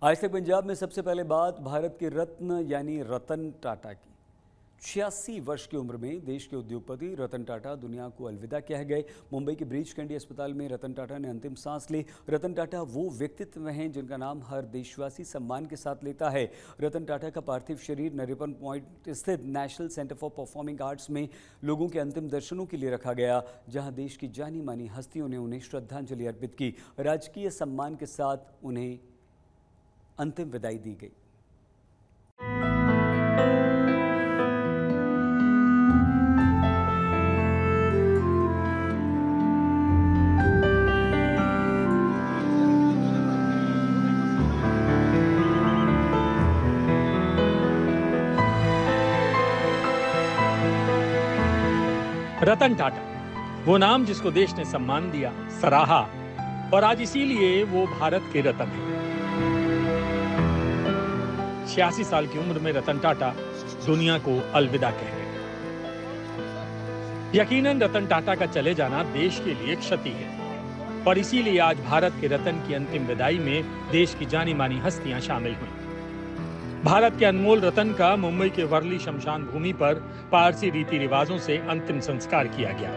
आज तक पंजाब में सबसे पहले बात भारत के रत्न यानी रतन टाटा की। 86 वर्ष की उम्र में देश के उद्योगपति रतन टाटा दुनिया को अलविदा कह गए। मुंबई के ब्रीच कैंडी अस्पताल में रतन टाटा ने अंतिम सांस ली। रतन टाटा वो व्यक्तित्व हैं जिनका नाम हर देशवासी सम्मान के साथ लेता है। रतन टाटा का पार्थिव शरीर नरिमन पॉइंट स्थित national centre for performing arts में लोगों के अंतिम दर्शनों के लिए रखा गया, जहां देश की जानी मानी हस्तियों ने उन्हें श्रद्धांजलि अर्पित की। राजकीय सम्मान के साथ उन्हें अंतिम विदाई दी गई। रतन टाटा, वो नाम जिसको देश ने सम्मान दिया, सराहा, और आज इसीलिए वो भारत के रतन हैं। 86 साल की उम्र में रतन टाटा दुनिया को अलविदा कह गए। यकीनन रतन टाटा का चले जाना देश के लिए क्षति है, और इसीलिए आज भारत के रतन की अंतिम विदाई में देश की जानी मानी हस्तियां शामिल हुई। भारत के अनमोल रतन का मुंबई के वर्ली शमशान भूमि पर पारसी रीति रिवाजों से अंतिम संस्कार किया गया।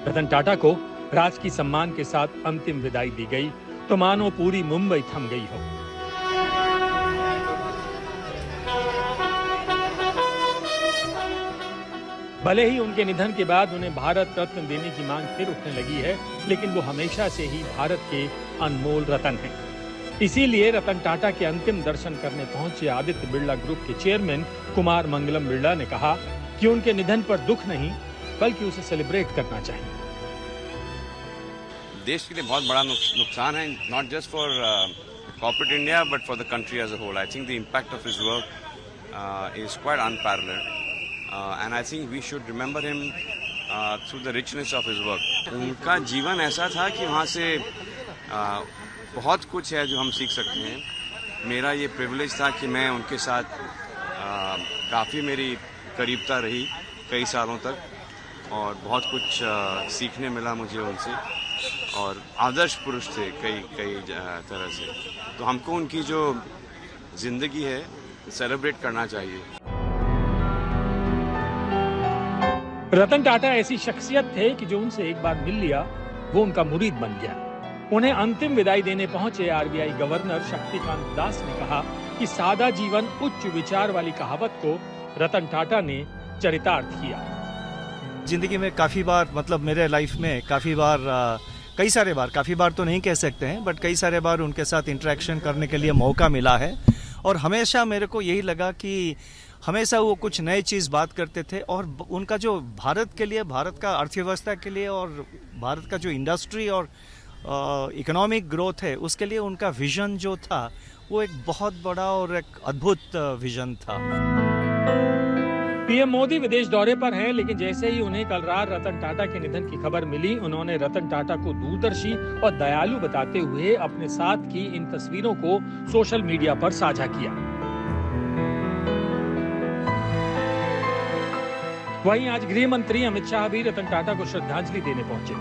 रतन टाटा को राजकीय सम्मान के साथ अंतिम विदाई दी गई तो मानो पूरी मुंबई थम गई हो। भले ही उनके निधन के बाद उन्हें भारत रत्न देने की मांग फिर उठने लगी है, लेकिन वो हमेशा से ही भारत के अनमोल रतन हैं। इसीलिए रतन टाटा के अंतिम दर्शन करने पहुंचे आदित्य बिरला ग्रुप के चेयरमैन कुमार मंगलम बिरला ने कहा कि उनके निधन पर दुख नहीं बल्कि उसे सेलिब्रेट करना चाहिए। देश के लिए बहुत बड़ा नुकसान है, not just for corporate India but for the country as a whole. I think the impact of his work is quite unparalleled and I think we should remember him through the richness of his work. उनका जीवन ऐसा था कि वहाँ से बहुत कुछ है जो हम सीख सकते हैं। मेरा ये प्रिविलेज था कि मैं उनके साथ काफ़ी मेरी करीबता रही कई सालों तक, और बहुत कुछ सीखने मिला मुझे उनसे, और आदर्श पुरुष थे कई तरह से। तो हमको उनकी जो जिंदगी है सेलिब्रेट करना चाहिए। रतन टाटा ऐसी शख्सियत थे कि जो उनसे एक बार मिल लिया वो उनका मुरीद बन गया। उन्हें अंतिम विदाई देने पहुंचे आरबीआई गवर्नर शक्तिकांत दास ने कहा कि सादा जीवन उच्च विचार वाली कहावत को रतन टाटा ने चरितार्थ किया। जिंदगी में काफ़ी बार, मतलब मेरे लाइफ में काफ़ी बार तो नहीं कह सकते हैं, बट कई सारे बार उनके साथ इंटरेक्शन करने के लिए मौका मिला है, और हमेशा मेरे को यही लगा कि हमेशा वो कुछ नई चीज़ बात करते थे, और उनका जो भारत के लिए, भारत का अर्थव्यवस्था के लिए और भारत का जो इंडस्ट्री और इकोनॉमिक ग्रोथ है उसके लिए उनका विजन जो था वो एक बहुत बड़ा और एक अद्भुत विजन था। पीएम मोदी विदेश दौरे पर हैं, लेकिन जैसे ही उन्हें कल रात रतन टाटा के निधन की खबर मिली, उन्होंने रतन टाटा को दूरदर्शी और दयालु बताते हुए अपने साथ की इन तस्वीरों को सोशल मीडिया पर साझा किया। वहीं आज गृह मंत्री अमित शाह भी रतन टाटा को श्रद्धांजलि देने पहुंचे।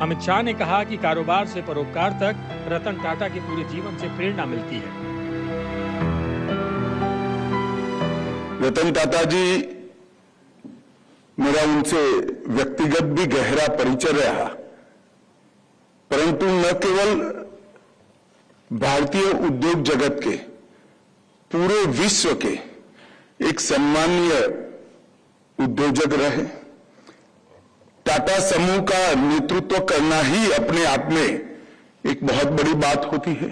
अमित शाह ने कहा कि कारोबार से परोपकार तक रतन टाटा के पूरे जीवन से प्रेरणा मिलती है। रतन टाटा जी, मेरा उनसे व्यक्तिगत भी गहरा परिचय रहा, परंतु न केवल भारतीय उद्योग जगत के, पूरे विश्व के एक सम्मानीय उद्योजक रहे। टाटा समूह का नेतृत्व करना ही अपने आप में एक बहुत बड़ी बात होती है,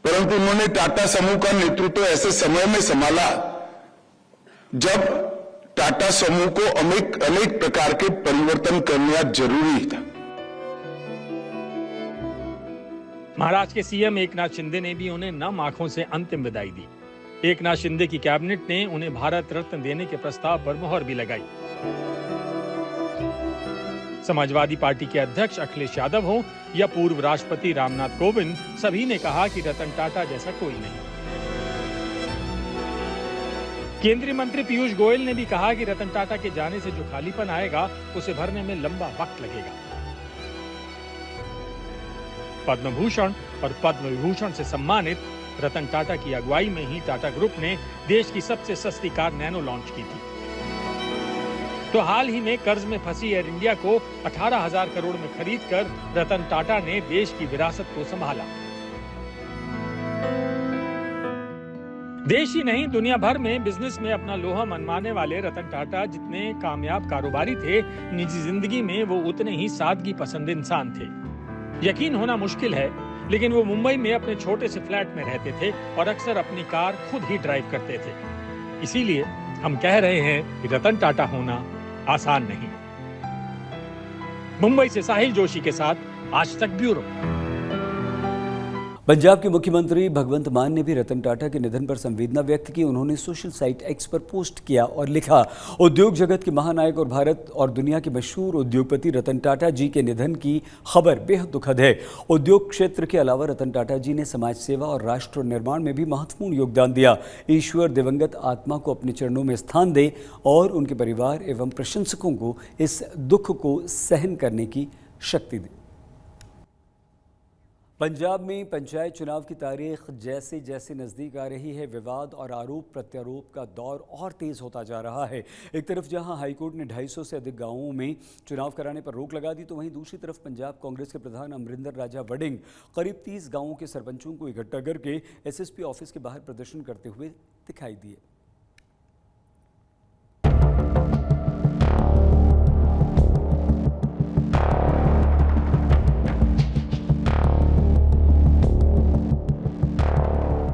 परंतु उन्होंने टाटा समूह का नेतृत्व ऐसे समय में संभाला जब टाटा समूह को अनेक प्रकार के परिवर्तन करना जरूरी था। महाराष्ट्र के सीएम एकनाथ शिंदे ने भी उन्हें नम आंखों से अंतिम विदाई दी। एकनाथ शिंदे की कैबिनेट ने उन्हें भारत रत्न देने के प्रस्ताव पर मुहर भी लगाई। समाजवादी पार्टी के अध्यक्ष अखिलेश यादव हो या पूर्व राष्ट्रपति रामनाथ कोविंद, सभी ने कहा कि रतन टाटा जैसा कोई नहीं। केंद्रीय मंत्री पीयूष गोयल ने भी कहा कि रतन टाटा के जाने से जो खालीपन आएगा उसे भरने में लंबा वक्त लगेगा। पद्म भूषण और पद्म विभूषण से सम्मानित रतन टाटा की अगुवाई में ही टाटा ग्रुप ने देश की सबसे सस्ती कार नैनो लॉन्च की थी। तो हाल ही में कर्ज में फंसी एयर इंडिया को 18,000 करोड़ में खरीदकर रतन टाटा ने देश की विरासत को संभाला। देश ही नहीं, दुनिया भर में बिजनेस में अपना लोहा मनवाने वाले रतन टाटा जितने कामयाब कारोबारी थे, निजी जिंदगी में वो उतने ही सादगी पसंद इंसान थे। यकीन होना मुश्किल है, लेकिन वो मुंबई में अपने छोटे से फ्लैट में रहते थे और अक्सर अपनी कार खुद ही ड्राइव करते थे। इसीलिए हम कह रहे हैं कि रतन टाटा होना आसान नहीं। मुंबई से साहिल जोशी के साथ आज तक ब्यूरो। पंजाब के मुख्यमंत्री भगवंत मान ने भी रतन टाटा के निधन पर संवेदना व्यक्त की। उन्होंने सोशल साइट एक्स पर पोस्ट किया और लिखा, उद्योग जगत के महानायक और भारत और दुनिया के मशहूर उद्योगपति रतन टाटा जी के निधन की खबर बेहद दुखद है। उद्योग क्षेत्र के अलावा रतन टाटा जी ने समाज सेवा और राष्ट्र निर्माण में भी महत्वपूर्ण योगदान दिया। ईश्वर दिवंगत आत्मा को अपने चरणों में स्थान दे और उनके परिवार एवं प्रशंसकों को इस दुख को सहन करने की शक्ति दे। पंजाब में पंचायत चुनाव की तारीख जैसे जैसे नज़दीक आ रही है, विवाद और आरोप प्रत्यारोप का दौर और तेज़ होता जा रहा है। एक तरफ जहां हाईकोर्ट ने 250 से अधिक गांवों में चुनाव कराने पर रोक लगा दी, तो वहीं दूसरी तरफ पंजाब कांग्रेस के प्रधान अमरिंदर राजा वडिंग करीब 30 गांवों के सरपंचों को इकट्ठा करके एसएसपी ऑफिस के बाहर प्रदर्शन करते हुए दिखाई दिए।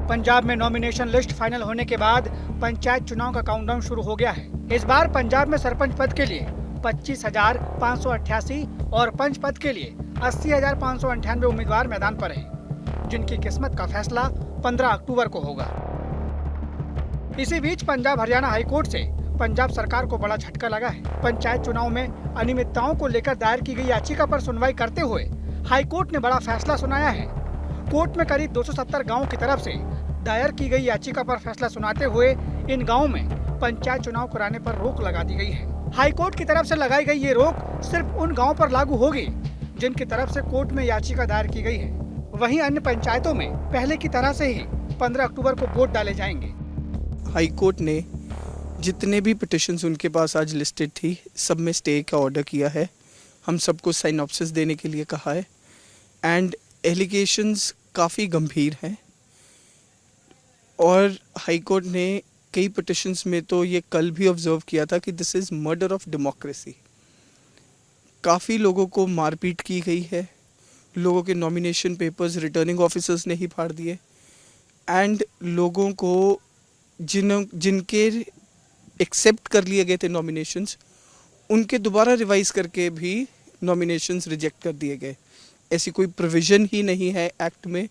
पंजाब में नॉमिनेशन लिस्ट फाइनल होने के बाद पंचायत चुनाव का काउंटडाउन शुरू हो गया है। इस बार पंजाब में सरपंच पद के लिए 25,588 और पंच पद के लिए 80,598 उम्मीदवार मैदान पर हैं, जिनकी किस्मत का फैसला 15 अक्टूबर को होगा। इसी बीच पंजाब हरियाणा हाईकोर्ट से पंजाब सरकार को बड़ा झटका लगा है। पंचायत चुनाव में अनियमितताओं को लेकर दायर की गई याचिका पर सुनवाई करते हुए हाईकोर्ट ने बड़ा फैसला सुनाया है। कोर्ट में करीब 270 गाँव की तरफ से दायर की गई याचिका पर फैसला सुनाते हुए इन गांवों में पंचायत चुनाव कराने पर रोक लगा दी गई है। हाईकोर्ट की तरफ से लगाई गई ये रोक सिर्फ उन गांवों पर लागू होगी जिनकी तरफ से कोर्ट में याचिका दायर की गई है। वहीं अन्य पंचायतों में पहले की तरह से ही 15 अक्टूबर को वोट डाले जाएंगे। हाईकोर्ट ने जितने भी पिटिशंस उनके पास आज लिस्टेड थी, सब में स्टे का ऑर्डर किया है। हम सबको साइनॉप्सिस देने के लिए कहा है एंड एलिगेशंस काफ़ी गंभीर हैं और हाईकोर्ट ने कई पिटिशंस में तो ये कल भी ऑब्जर्व किया था कि this is murder of democracy. काफ़ी लोगों को मारपीट की गई है, लोगों के नॉमिनेशन पेपर्स रिटर्निंग ऑफिसर्स ने ही फाड़ दिए एंड लोगों को जिनके एक्सेप्ट कर लिए गए थे नॉमिनेशंस, उनके दोबारा रिवाइज करके भी नॉमिनेशंस रिजेक्ट कर दिए गए। ऐसी कोई प्रोविज़न ही नहीं है एक्ट में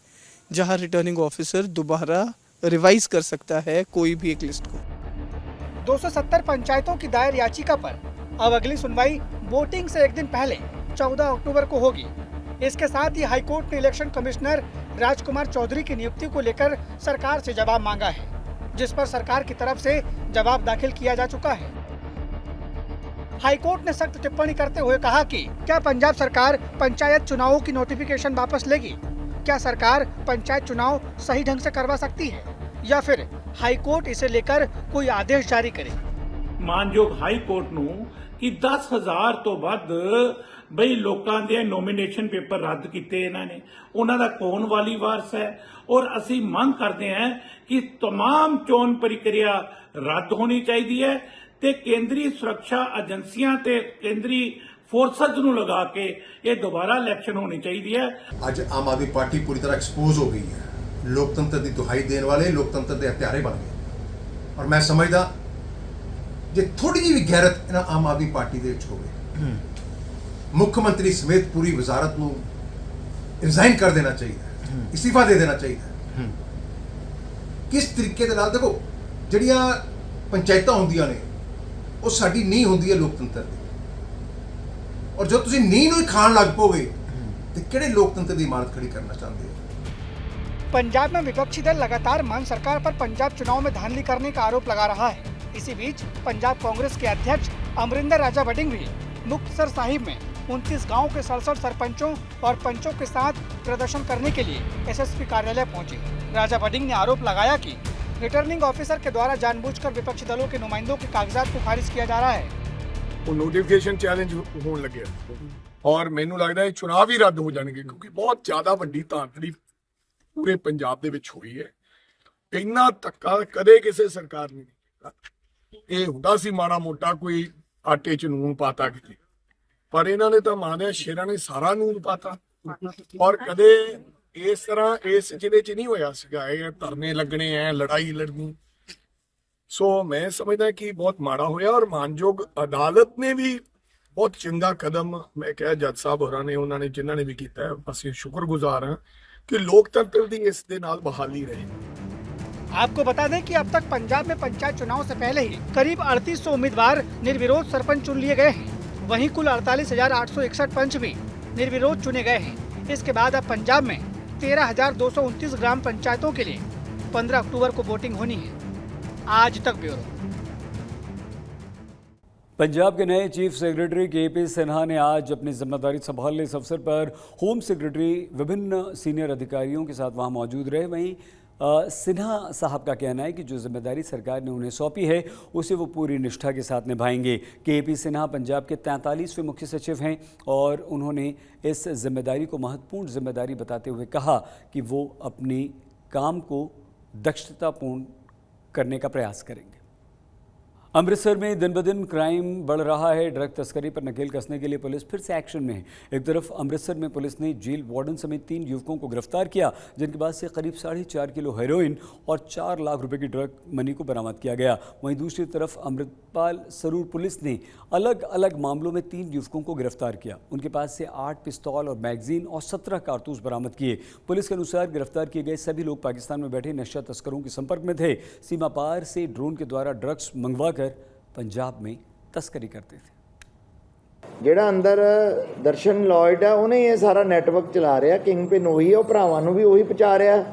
जहां रिटर्निंग ऑफिसर दोबारा रिवाइज कर सकता है कोई भी एक लिस्ट को। 270 पंचायतों की दायर याचिका पर अब अगली सुनवाई वोटिंग से एक दिन पहले 14 अक्टूबर को होगी। इसके साथ ही हाईकोर्ट ने इलेक्शन कमिश्नर राजकुमार चौधरी की नियुक्ति को लेकर सरकार से जवाब मांगा है, जिस पर सरकार की तरफ से जवाब दाखिल किया जा चुका है। हाईकोर्ट ने सख्त टिप्पणी करते हुए कहा कि क्या पंजाब सरकार पंचायत चुनावों की नोटिफिकेशन वापस लेगी? क्या सरकार पंचायत चुनाव सही ढंग से करवा सकती है या फिर हाईकोर्ट इसे लेकर कोई आदेश जारी करे? मानयोग हाईकोर्ट ਨੂੰ ਕਿ 10,000 ਤੋਂ ਵੱਧ ਬਈ ਲੋਕਾਂ ਦੇ ਨੋਮੀਨੇਸ਼ਨ ਪੇਪਰ ਰੱਦ ਕੀਤੇ ਇਹਨਾਂ ਨੇ, ਉਹਨਾਂ ਦਾ ਕੌਣ ਵਾਲੀ ਵਾਰਸ ਹੈ ਔਰ ਅਸੀਂ ਮੰਗ ਕਰਦੇ ਹਾਂ ਕਿ तमाम ਚੋਣ ਪ੍ਰਕਿਰਿਆ ਰੱਦ ਹੋਣੀ ਚਾਹੀਦੀ ਹੈ ਤੇ ਕੇਂਦਰੀ ਸੁਰੱਖਿਆ ਏਜੰਸੀਆਂ ਤੇ ਕੇਂਦਰੀ फोर्सेज ਨੂੰ लगा के ये दोबारा इलेक्शन होनी चाहिए है। आज आम आदमी पार्टी पूरी तरह एक्सपोज हो गई है, लोकतंत्र की दुहाई देने वाले लोकतंत्र के हत्यारे बन गए और मैं समझदा जे थोड़ी जी भी गैरत इन्हां आम आदमी पार्टी दे विच होवे, मुख्यमंत्री समेत पूरी वजारत नूं रिजाइन कर देना चाहिए, इस्तीफा दे देना चाहिए। किस तरीके दे नाल देखो जिहड़ियां पंचायतां हुंदियां ने ਉਹ ਸਾਡੀ ਨੀਂਹ ਹੁੰਦੀ ਹੈ ਲੋਕਤੰਤਰ ਦੀ, और जो तुसीं नींह नूं ही खाण लग पोगे तो किहड़े लोकतंत्र की इमारत खड़ी करना चाहते हो? पंजाब में विपक्षी दल लगातार मान सरकार पर पंजाब चुनाव में धांधली करने का आरोप लगा रहा है। इसी बीच पंजाब कांग्रेस के अध्यक्ष अमरिंदर राजा वडिंग भी मुक्तसर साहिब में 29 गांव के 67 सरपंचों और पंचों के साथ प्रदर्शन करने के लिए एसएसपी कार्यालय पहुंचे। राजा बडिंग ने आरोप लगाया कि रिटर्निंग ऑफिसर के द्वारा जानबूझकर विपक्षी दलों के नुमाइंदों के कागजात को खारिज किया जा रहा है। ਉਹ ਨੋਟੀਫਿਕੇਸ਼ਨ ਚੈਲੰਜ ਹੋਣ ਲੱਗਿਆ ਔਰ ਮੈਨੂੰ ਲੱਗਦਾ ਇਹ ਚੁਣਾਵ ਹੀ ਰੱਦ ਹੋ ਜਾਣਗੇ ਕਿਉਂਕਿ ਬਹੁਤ ਜ਼ਿਆਦਾ ਵੱਡੀ ਧਾਂਦਲੀ ਪੂਰੇ ਪੰਜਾਬ ਦੇ ਵਿੱਚ ਹੋਈ ਹੈ। ਇੰਨਾ ਧੱਕਾ ਕਦੇ ਕਿਸੇ ਸਰਕਾਰ ਨੇ ਨਹੀਂ ਕੀਤਾ। ਇਹ ਹੁੰਦਾ ਸੀ ਮਾੜਾ ਮੋਟਾ ਕੋਈ ਆਟੇ 'ਚ ਨੂਨ ਪਾਤਾ ਕਿਤੇ, ਪਰ ਇਹਨਾਂ ਨੇ ਤਾਂ ਮਾਰਿਆ ਸ਼ੇਰਾਂ ਨੇ ਸਾਰਾ ਨੂਨ ਪਾਤਾ ਔਰ ਕਦੇ ਇਸ ਤਰ੍ਹਾਂ ਇਸ ਜ਼ਿਲ੍ਹੇ 'ਚ ਨਹੀਂ ਹੋਇਆ ਸੀਗਾ। ਇਹ ਧਰਨੇ ਲੱਗਣੇ ਐ, ਲੜਾਈ ਲੜਨੀ। ਸੋ ਮੈਂ ਸਮਝਦਾ ਕਿ ਬਹੁਤ ਮਾੜਾ ਹੋਇਆ ਔਰ ਮਾਨਯੋਗ ਅਦਾਲਤ ਨੇ ਵੀ ਬਹੁਤ ਚੰਗਾ ਕਦਮ ਮੈਂ ਕਿਹਾ ਜੱਜ ਸਾਹਿਬ ਹੋਰਾਂ ਨੇ ਉਹਨਾਂ ਨੇ ਜਿਨ੍ਹਾਂ ਨੇ ਵੀ ਕੀਤਾ ਅਸੀਂ ਸ਼ੁਕਰਗੁਜ਼ਾਰ ਹਾਂ कि लोकतंत्र की इस दे नाल बहाली रहे। आपको बता दें कि अब तक पंजाब में पंचायत चुनाव से पहले ही करीब 3800 उम्मीदवार निर्विरोध सरपंच चुन लिए गए हैं। वहीं कुल 48,861 पंच भी निर्विरोध चुने गए हैं। इसके बाद अब पंजाब में 13,229 ग्राम पंचायतों के लिए 15 अक्टूबर को वोटिंग होनी है। आज तक ब्यूरो। पंजाब के नए चीफ सेक्रेटरी के.पी. सिन्हा ने आज अपनी जिम्मेदारी संभालने इस अवसर पर होम सेक्रेटरी विभिन्न सीनियर अधिकारियों के साथ वहां मौजूद रहे। वहीं सिन्हा साहब का कहना है कि जो जिम्मेदारी सरकार ने उन्हें सौंपी है उसे वो पूरी निष्ठा के साथ निभाएंगे। के.पी. सिन्हा पंजाब के 43वें मुख्य सचिव हैं और उन्होंने इस जिम्मेदारी को महत्वपूर्ण जिम्मेदारी बताते हुए कहा कि वो अपने काम को दक्षतापूर्ण करने का प्रयास करेंगे। अमृतसर में दिन ब दिन क्राइम बढ़ रहा है। ड्रग तस्करी पर नकेल कसने के लिए पुलिस फिर से एक्शन में है। एक तरफ अमृतसर में पुलिस ने जेल वार्डन समेत 3 युवकों को गिरफ्तार किया जिनके पास से करीब 4.5 किलो हेरोइन और 4 लाख रुपए की ड्रग मनी को बरामद किया गया। वहीं दूसरी तरफ अमृतपाल सरूर पुलिस ने अलग अलग मामलों में 3 युवकों को गिरफ्तार किया। उनके पास से 8 पिस्तौल और मैगजीन और 17 कारतूस बरामद किए। पुलिस के अनुसार गिरफ्तार किए गए सभी लोग पाकिस्तान में बैठे नशा तस्करों के संपर्क में थे। सीमा पार से ड्रोन के द्वारा ड्रग्स मंगवाकर पंजाब में तस्करी करते थे। ਜਿਹੜਾ ਅੰਦਰ ਦਰਸ਼ਨ ਲॉयਡ ਆ ਉਹਨੇ ਇਹ ਸਾਰਾ ਨੈਟਵਰਕ ਚਲਾ ਰਿਹਾ। ਕਿੰਗ ਪਿਨ ਉਹੀ ਹੈ, ਉਹ ਭਰਾਵਾਂ ਨੂੰ ਵੀ ਉਹੀ ਪਹੁੰਚਾ ਰਿਹਾ।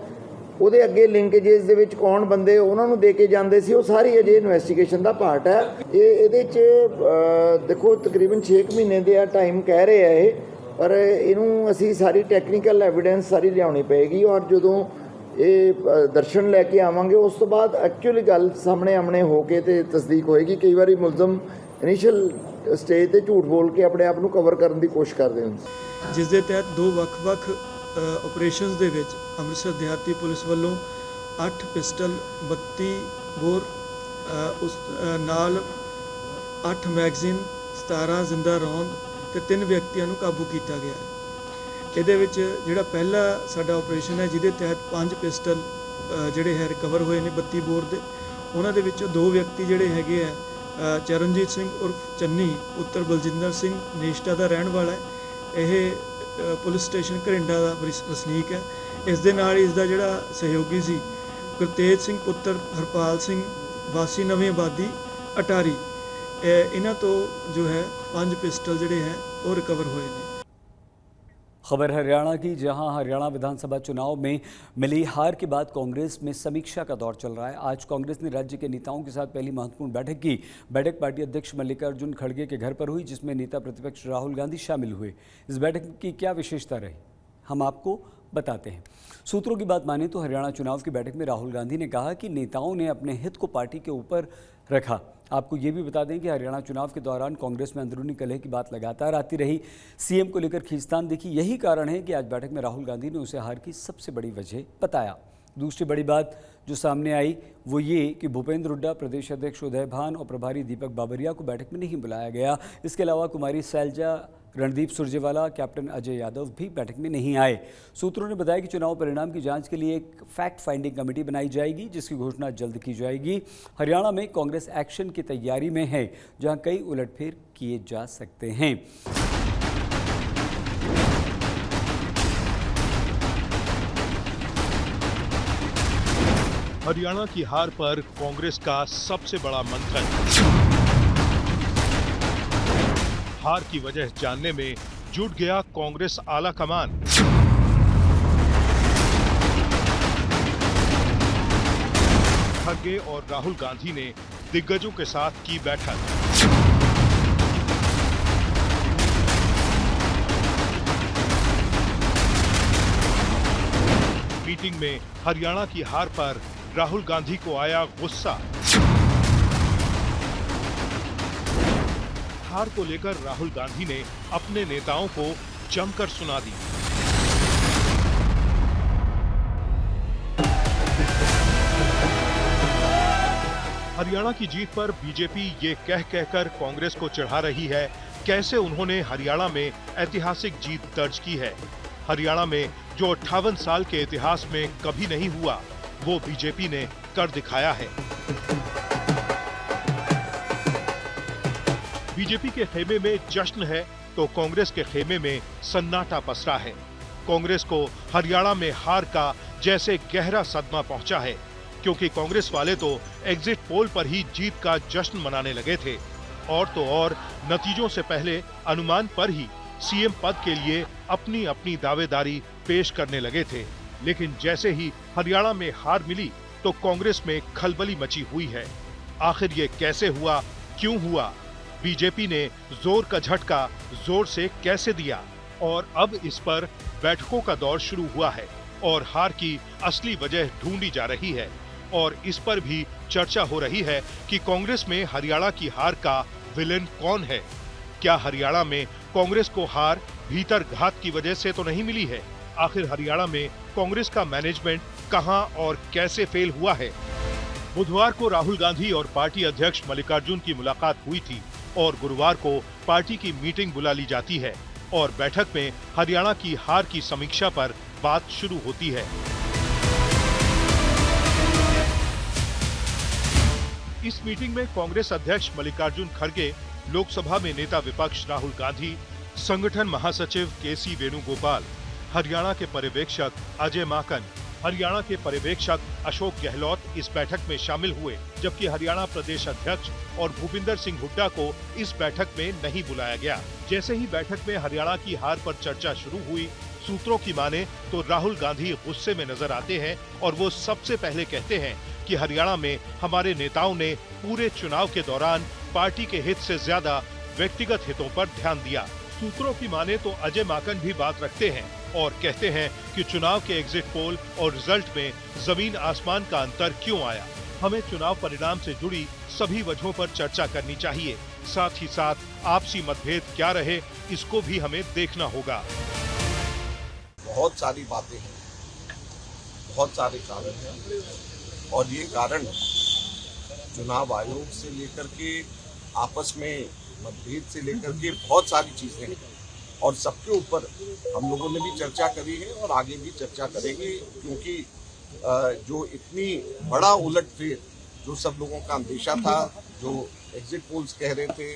ਉਹਦੇ ਅੱਗੇ ਲਿੰਕੇजेस ਦੇ ਵਿੱਚ ਕੌਣ ਬੰਦੇ ਉਹਨਾਂ ਨੂੰ ਦੇ ਕੇ ਜਾਂਦੇ ਸੀ, ਉਹ ਸਾਰੀ ਅਜੇ ਇਨਵੈਸਟੀਗੇਸ਼ਨ ਦਾ ਪਾਰਟ ਹੈ। ਇਹਦੇ 'ਚ ਦੇਖੋ ਤਕਰੀਬਨ 6 ਮਹੀਨੇ ਦੇ ਆ ਟਾਈਮ ਕਹਿ ਰਹੇ ਆ ਇਹ, ਪਰ ਇਹਨੂੰ ਅਸੀਂ ਸਾਰੀ ਟੈਕਨੀਕਲ ਐਵੀਡੈਂਸ ਸਾਰੀ ਲਿਆਉਣੀ ਪਏਗੀ ਔਰ ਜਦੋਂ ਇਹ ਦਰਸ਼ਨ ਲੈ ਕੇ ਆਵਾਂਗੇ ਉਸ ਤੋਂ ਬਾਅਦ ਐਕਚੁਅਲੀ ਗੱਲ ਸਾਹਮਣੇ ਆਮਣੇ ਹੋ ਕੇ ਤੇ ਤਸਦੀਕ ਹੋਏਗੀ। ਕਈ ਵਾਰੀ ਮੁਲਜ਼ਮ ਇਨੀਸ਼ੀਅਲ ਸਟੇਜ ਤੇ ਝੂਠ ਬੋਲ ਕੇ ਆਪਣੇ ਆਪ ਨੂੰ ਕਵਰ ਕਰਨ ਦੀ ਕੋਸ਼ਿਸ਼ ਕਰਦੇ ਹਨ, ਜਿਸ ਦੇ ਤਹਿਤ 2 ਵੱਖ-ਵੱਖ ਆਪਰੇਸ਼ਨਸ ਦੇ ਵਿੱਚ ਅੰਮ੍ਰਿਤਸਰ ਦਿਹਾਤੀ ਪੁਲਿਸ ਵੱਲੋਂ 8 ਪਿਸਟਲ 32 ਬੋਰ ਉਸ ਨਾਲ 8 ਮੈਗਜ਼ੀਨ 17 ਜ਼ਿੰਦਾ ਰੌਂਦ ਤੇ 3 ਵਿਅਕਤੀਆਂ ਨੂੰ ਕਾਬੂ ਕੀਤਾ ਗਿਆ ਹੈ। ਇਹਦੇ ਵਿੱਚ ਜਿਹੜਾ ਪਹਿਲਾ ਸਾਡਾ ਆਪਰੇਸ਼ਨ ਹੈ ਜਿਹਦੇ ਤਹਿਤ 5 ਪਿਸਟਲ ਜਿਹੜੇ ਹੈ ਰਿਕਵਰ ਹੋਏ ਨੇ 32 ਬੋਰ ਦੇ। ਉਹਨਾਂ ਦੇ ਵਿੱਚੋਂ 2 ਵਿਅਕਤੀ ਜਿਹੜੇ ਹੈਗੇ ਆ ਚਰਨਜੀਤ ਸਿੰਘ ਉਰਫ ਚੰਨੀ ਪੁੱਤਰ ਬਲਜਿੰਦਰ ਸਿੰਘ ਨੇਸ਼ਟਾ ਦਾ ਰਹਿਣ ਵਾਲਾ ਹੈ। ਇਹ ਪੁਲਿਸ ਸਟੇਸ਼ਨ ਘਰਿੰਡਾ ਦਾ ਵਸਨੀਕ ਹੈ। ਇਸ ਦੇ ਨਾਲ ਇਸ ਦਾ ਜਿਹੜਾ ਸਹਿਯੋਗੀ ਸੀ ਗੁਰਤੇਜ ਸਿੰਘ ਪੁੱਤਰ ਹਰਪਾਲ ਸਿੰਘ ਵਾਸੀ ਨਵੀਂ ਆਬਾਦੀ ਅਟਾਰੀ, ਇਹਨਾਂ ਤੋਂ ਜੋ ਹੈ 5 ਪਿਸਟਲ ਜਿਹੜੇ ਹੈ ਉਹ ਰਿਕਵਰ ਹੋਏ ਨੇ। खबर हरियाणा की, जहां हरियाणा विधानसभा चुनाव में मिली हार के बाद कांग्रेस में समीक्षा का दौर चल रहा है। आज कांग्रेस ने राज्य के नेताओं के साथ पहली महत्वपूर्ण बैठक की। बैठक पार्टी अध्यक्ष मल्लिकार्जुन खड़गे के घर पर हुई जिसमें नेता प्रतिपक्ष राहुल गांधी शामिल हुए। इस बैठक की क्या विशेषता रही हम आपको बताते हैं। सूत्रों की बात माने तो हरियाणा चुनाव की बैठक में राहुल गांधी ने कहा कि नेताओं ने अपने हित को पार्टी के ऊपर रखा। आपको ये भी बता दें कि हरियाणा चुनाव के दौरान कांग्रेस में अंदरूनी कलह की बात लगातार आती रही। सीएम को लेकर खींचतान दिखी। यही कारण है कि आज बैठक में राहुल गांधी ने उसे हार की सबसे बड़ी वजह बताया। दूसरी बड़ी बात जो सामने आई वो ये कि भूपेंद्र हुड्डा, प्रदेश अध्यक्ष उदय भान और प्रभारी दीपक बाबरिया को बैठक में नहीं बुलाया गया। इसके अलावा कुमारी सैलजा, रणदीप सुरजेवाला, कैप्टन अजय यादव भी बैठक में नहीं आए। सूत्रों ने बताया कि चुनाव परिणाम की जांच के लिए एक फैक्ट फाइंडिंग कमेटी बनाई जाएगी जिसकी घोषणा जल्द की जाएगी। हरियाणा में कांग्रेस एक्शन की तैयारी में है जहां कई उलटफेर किए जा सकते हैं। हरियाणा की हार पर कांग्रेस का सबसे बड़ा मंथन। हार की वजह जानने में जुट गया कांग्रेस आला कमान। खड़गे और राहुल गांधी ने दिग्गजों के साथ की बैठक। मीटिंग में हरियाणा की हार पर राहुल गांधी को आया गुस्सा। हार को लेकर राहुल गांधी ने अपने नेताओं को जमकर सुना दी। हरियाणा की जीत पर बीजेपी ये कह कहकर कांग्रेस को चिढ़ा रही है कैसे उन्होंने हरियाणा में ऐतिहासिक जीत दर्ज की है। हरियाणा में जो 58 साल के इतिहास में कभी नहीं हुआ, वो बीजेपी ने कर दिखाया है। बीजेपी के खेमे में जश्न है तो कांग्रेस के खेमे में सन्नाटा पसरा है। कांग्रेस को हरियाणा में हार का जैसे गहरा सदमा पहुंचा है, क्योंकि कांग्रेस वाले तो एग्जिट पोल पर ही जीत का जश्न मनाने लगे थे और तो और नतीजों से पहले अनुमान पर ही सीएम पद के लिए अपनी अपनी दावेदारी पेश करने लगे थे। लेकिन जैसे ही हरियाणा में हार मिली तो कांग्रेस में खलबली मची हुई है। आखिर ये कैसे हुआ, क्यों हुआ? बीजेपी ने जोर का झटका जोर से कैसे दिया? और अब इस पर बैठकों का दौर शुरू हुआ है और हार की असली वजह ढूंढी जा रही है। और इस पर भी चर्चा हो रही है कि कांग्रेस में हरियाणा की हार का विलेन कौन है। क्या हरियाणा में कांग्रेस को हार भीतर घात की वजह से तो नहीं मिली है? आखिर हरियाणा में कांग्रेस का मैनेजमेंट कहां और कैसे फेल हुआ है? बुधवार को राहुल गांधी और पार्टी अध्यक्ष मल्लिकार्जुन की मुलाकात हुई थी और गुरुवार को पार्टी की मीटिंग बुला ली जाती है और बैठक में हरियाणा की हार की समीक्षा पर बात शुरू होती है। इस मीटिंग में कांग्रेस अध्यक्ष मल्लिकार्जुन खड़गे, लोकसभा में नेता विपक्ष राहुल गांधी, संगठन महासचिव केसी वेणुगोपाल, हरियाणा के पर्यवेक्षक अजय माकन, हरियाणा के पर्यवेक्षक अशोक गहलोत इस बैठक में शामिल हुए, जबकि हरियाणा प्रदेश अध्यक्ष और भूपिंदर सिंह हुड्डा को इस बैठक में नहीं बुलाया गया। जैसे ही बैठक में हरियाणा की हार पर चर्चा शुरू हुई, सूत्रों की माने तो राहुल गांधी गुस्से में नजर आते हैं और वो सबसे पहले कहते हैं कि हरियाणा में हमारे नेताओं ने पूरे चुनाव के दौरान पार्टी के हित से ज्यादा व्यक्तिगत हितों पर ध्यान दिया। सूत्रों की माने तो अजय माकन भी बात रखते हैं और कहते हैं कि चुनाव के एग्जिट पोल और रिजल्ट में जमीन आसमान का अंतर क्यों आया। हमें चुनाव परिणाम से जुड़ी सभी वजहों पर चर्चा करनी चाहिए। साथ ही साथ आपसी मतभेद क्या रहे, इसको भी हमें देखना होगा। बहुत सारी बातें हैं, बहुत सारे कारण हैं और ये कारण चुनाव आयोग से लेकर के आपस में मतभेद से लेकर के बहुत सारी चीजें हैं और सबके ऊपर हम लोगों ने भी चर्चा करी है और आगे भी चर्चा करेंगे, क्योंकि जो इतनी बड़ा उलटफेर जो सब लोगों का अंदेशा था, जो एग्जिट पोल्स कह रहे थे,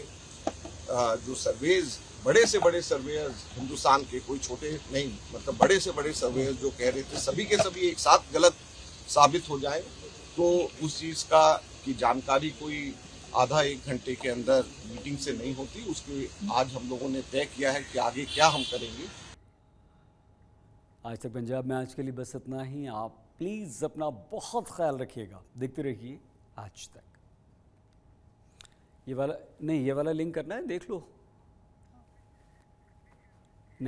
जो सर्वेज बड़े से बड़े सर्वेयर्स हिंदुस्तान के, कोई छोटे नहीं, मतलब बड़े से बड़े सर्वेयर्स जो कह रहे थे, सभी के सभी एक साथ गलत साबित हो जाए तो उस चीज़ का की जानकारी कोई आधा एक घंटे के अंदर मीटिंग से नहीं होती। उसके आज हम लोगों ने तय किया है कि आगे क्या हम करेंगे। आज तक पंजाब में आज के लिए बस इतना ही। आप प्लीज़ अपना बहुत ख्याल रखिएगा। देखते रहिए आज तक। ये वाला लिंक करना है, देख लो।